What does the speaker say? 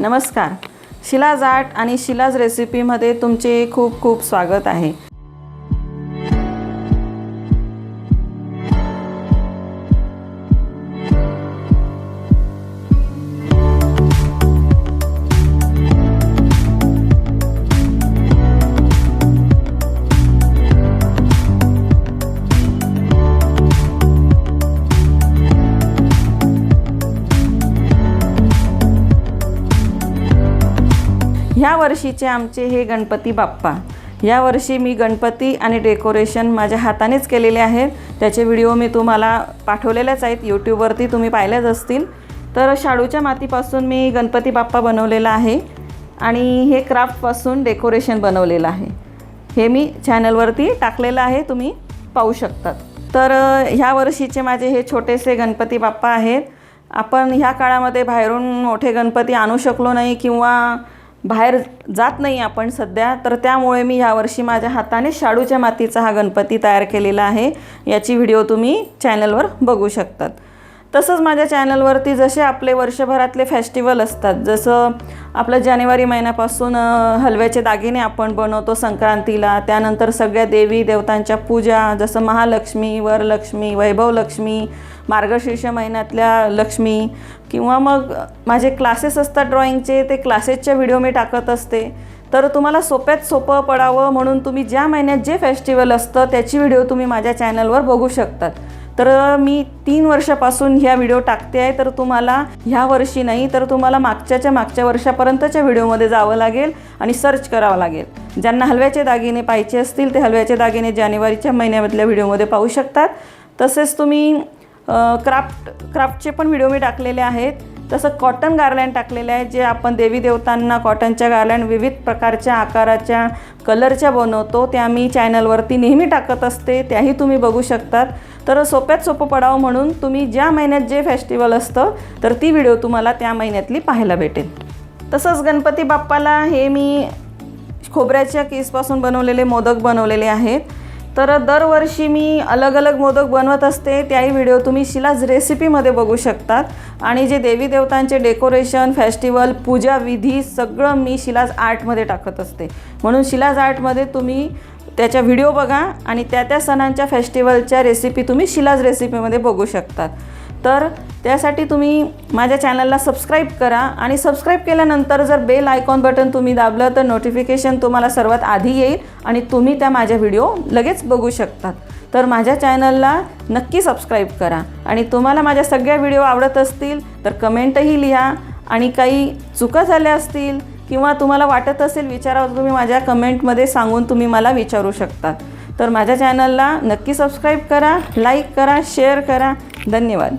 नमस्कार, शिलाज आर्ट आणि शिलाज रेसिपीमध्ये तुमचे खूप खूप स्वागत आहे। ह्या वर्षीचे आमचे हे गणपती बाप्पा, या वर्षी मी गणपती आणि डेकोरेशन माझ्या हातानेच केलेले आहेत। त्याचे व्हिडिओ मी तुम्हाला पाठवलेलेच आहेत, यूट्यूबवरती तुम्ही पाहिलेच असतील। तर शाडूच्या मातीपासून मी गणपती बाप्पा बनवलेला आहे आणि हे क्राफ्टपासून डेकोरेशन बनवलेलं आहे। हे मी चॅनलवरती टाकलेलं आहे, तुम्ही पाहू शकतात। तर ह्या वर्षीचे माझे हे छोटेसे गणपती बाप्पा आहेत। आपण ह्या काळामध्ये बाहेरून मोठे गणपती आणू शकलो नाही किंवा बाहेर जात नाही आपण सध्या, तर त्यामुळे मी यावर्षी माझ्या हाताने शाडूच्या मातीचा हा गणपती तयार केलेला आहे। याची व्हिडिओ तुम्ही चॅनलवर बघू शकतात। तसंच माझ्या चॅनलवरती जसे आपले वर्षभरातले फेस्टिवल असतात, जसं आपलं जानेवारी महिन्यापासून हलव्याचे दागिने आपण बनवतो संक्रांतीला, त्यानंतर सगळ्या देवी देवतांच्या पूजा, जसं महालक्ष्मी, वरलक्ष्मी, वैभवलक्ष्मी, मार्गशीर्ष महिन्यातल्या लक्ष्मी, किंवा मग माझे क्लासेस असतात ड्रॉइंगचे, ते क्लासेसच्या व्हिडिओ मी टाकत असते। तर तुम्हाला सोप्यात सोपं पडावं म्हणून तुम्ही ज्या महिन्यात जे फेस्टिवल असतं त्याची व्हिडिओ तुम्ही माझ्या चॅनलवर बघू शकतात। तर मी 3 वर्षापासून ह्या व्हिडिओ टाकते आहे, तर तुम्हाला ह्या वर्षी नाही तर तुम्हाला मागच्या वर्षापर्यंतच्या व्हिडिओमध्ये जावं लागेल आणि सर्च करावं लागेल। ज्यांना हलव्याचे दागिने पाहिजे असतील ते हलव्याचे दागिने जानेवारीच्या महिन्यामधल्या व्हिडिओमध्ये पाहू शकतात। तसेच तुम्ही क्राफ्टचे पण व्हिडिओ मी टाकलेले आहेत। तसं कॉटन गार्लँड टाकलेले आहेत, जे आपण देवी देवतांना कॉटनच्या गार्लँड विविध प्रकारच्या आकाराच्या कलरच्या बनवतो, त्या मी चॅनलवरती नेहमी टाकत असते, त्याही तुम्ही बघू शकतात। तर सोप्यात सोपं पडावं म्हणून तुम्ही ज्या महिन्यात जे फेस्टिवल असतं तर ती व्हिडिओ तुम्हाला त्या महिन्यातली पाहायला भेटेल। तसंच गणपती बाप्पाला हे मी खोबऱ्याच्या किसपासून बनवलेले मोदक बनवलेले आहेत। तर दरवर्षी मी अलग अलग मोदक बनवत असते, त्याही व्हिडिओ तुम्ही शिलाज रेसिपीमध्ये बघू शकतात। आणि जे देवी देवतांचे डेकोरेशन, फेस्टिवल, पूजा, विधी सगळं मी शिलाज आर्टमध्ये टाकत असते, म्हणून शिलाज आर्टमध्ये तुम्ही त्याच्या व्हिडिओ बघा आणि त्या सणांच्या फेस्टिवलच्या रेसिपी तुम्ही शिलाज रेसिपीमध्ये बघू शकतात। तर त्यासाठी तुम्ही माझ्या चॅनलला सबस्क्राईब करा आणि सबस्क्राईब केल्यानंतर जर बेल आयकॉन बटन तुम्ही दाबलं तर नोटिफिकेशन तुम्हाला सर्वात आधी येईल आणि तुम्ही त्या माझ्या व्हिडिओ लगेच बघू शकतात। तर माझ्या चॅनलला नक्की सबस्क्राईब करा आणि तुम्हाला माझ्या सगळ्या व्हिडिओ आवडत असतील तर कमेंटही लिहा आणि काही चुका झाल्या असतील किंवा तुम्हाला वाटत असेल विचारावं, तुम्ही माझ्या कमेंटमध्ये सांगून तुम्ही मला विचारू शकतात। तर माझ्या चॅनलला नक्की सबस्क्राईब करा, लाईक करा, शेअर करा। धन्यवाद।